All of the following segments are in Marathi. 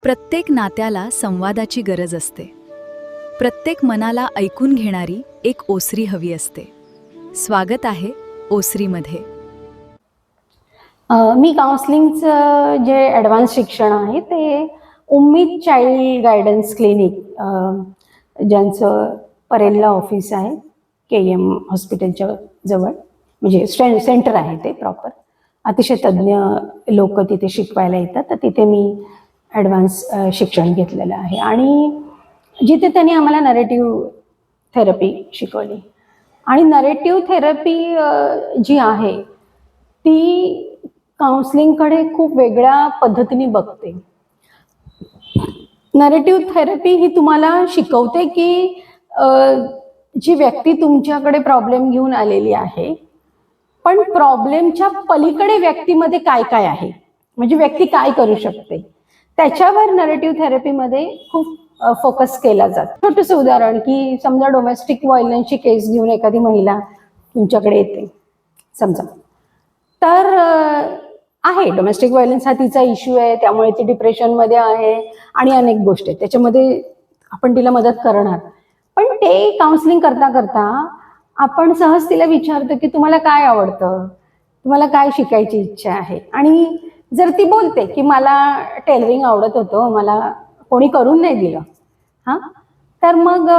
प्रत्येक नात्याला संवादाची गरज असते. प्रत्येक मनाला ऐकून घेणारी एक ओसरी हवी असते. स्वागत आहे ओसरीमध्ये. मी काउन्सिलिंगचं जे ॲडव्हान्स शिक्षण आहे ते उम्मीद चाइल्ड गायडन्स क्लिनिक, ज्यांचं परेलला ऑफिस आहे KM हॉस्पिटलच्या जवळ, म्हणजे सेंटर आहे ते प्रॉपर. अतिशय तज्ज्ञ लोक तिथे शिकवायला येतात, तर तिथे मी ॲडव्हान्स शिक्षण घेतलेलं आहे. आणि जिथे त्यांनी आम्हाला नरेटिव्ह थेरपी शिकवली. आणि नरेटिव्ह थेरपी जी आहे ती काउन्सिलिंगकडे खूप वेगळ्या पद्धतीने बघते. नरेटिव्ह थेरपी ही तुम्हाला शिकवते की जी व्यक्ती तुमच्याकडे प्रॉब्लेम घेऊन आलेली आहे, पण प्रॉब्लेमच्या पलीकडे व्यक्तीमध्ये काय काय आहे, म्हणजे व्यक्ती काय करू शकते, त्याच्यावर नरेटिव्ह थेरपीमध्ये खूप फोकस केला जातो. छोटंसं उदाहरण की समजा डोमेस्टिक व्हायलन्सची केस घेऊन एखादी महिला तुमच्याकडे येते समजा, तर आहे डोमेस्टिक व्हायलन्स हा तिचा इश्यू आहे, त्यामुळे ती डिप्रेशनमध्ये आहे आणि अनेक गोष्टी आहेत, त्याच्यामध्ये आपण तिला मदत करणार. पण ते काउन्सिलिंग करता करता आपण सहज तिला विचारतो की तुम्हाला काय आवडतं, तुम्हाला काय शिकायची इच्छा आहे. आणि जर ती बोलते की मला टेलरिंग आवडत होतं, मला कोणी करून नाही दिलं, हां, तर मग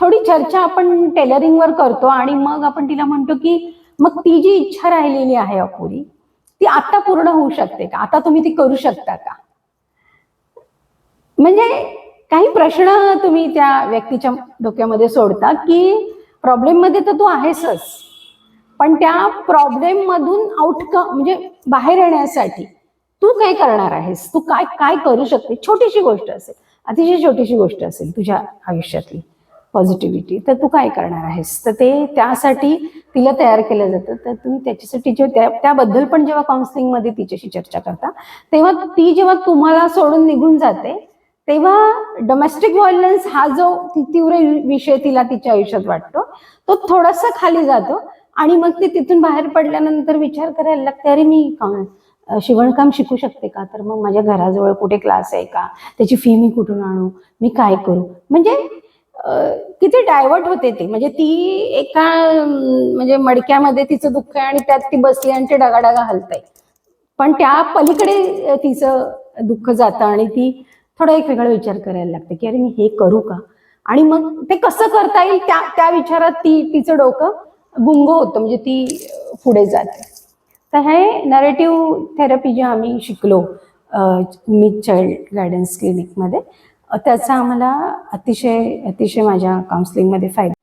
थोडी चर्चा आपण टेलरिंगवर करतो आणि मग आपण तिला म्हणतो की मग ती जी इच्छा राहिलेली आहे अपुरी, ती आता पूर्ण होऊ शकते का, आता तुम्ही ती करू शकता का. म्हणजे काही प्रश्न तुम्ही त्या व्यक्तीच्या डोक्यामध्ये सोडता की प्रॉब्लेम मध्ये तर तू आहेसच, पण त्या प्रॉब्लेम मधून आउटकम म्हणजे बाहेर येण्यासाठी तू काय करणार आहेस, तू काय काय करू शकते. छोटीशी गोष्ट असेल, अतिशय छोटीशी गोष्ट असेल तुझ्या आयुष्यातली पॉझिटिव्हिटी, तर तू काय करणार आहेस, तर ते त्यासाठी तिला तयार केलं जातं. तर तुम्ही त्याच्यासाठी त्याबद्दल पण जेव्हा काउन्सिलिंगमध्ये तिच्याशी चर्चा करता, तेव्हा ती जेव्हा तुम्हाला सोडून निघून जाते, तेव्हा डोमेस्टिक व्हायलन्स हा जो तीव्र विषय तिला तिच्या आयुष्यात वाटतो, तो थोडासा खाली जातो. आणि मग ती तिथून बाहेर पडल्यानंतर विचार करायला लागते, अरे मी शिवणकाम शिकू शकते का, तर मग माझ्या घराजवळ कुठे क्लास आहे का, त्याची फी मी कुठून आणू, मी काय करू. म्हणजे किती डायव्हर्ट होते ती. म्हणजे ती एका म्हणजे मडक्यामध्ये तिचं दुःख आहे आणि त्यात ती बसली आणि ते डगाडगा हलतंय, पण त्या पलीकडे तिचं दुःख जातं आणि ती थोडा एक वेगळा विचार करायला लागते की अरे मी हे करू का. आणि मग ते कसं करता येईल त्या विचारात तिचं डोकं गुंग होतं, म्हणजे ती पुढे जाते. तर हे नरेटिव्ह थेरपी जे आम्ही शिकलो उम्मीद चाइल्ड गायडन्स क्लिनिकमध्ये, त्याचा आम्हाला अतिशय माझ्या काउन्सिलिंगमध्ये फायदा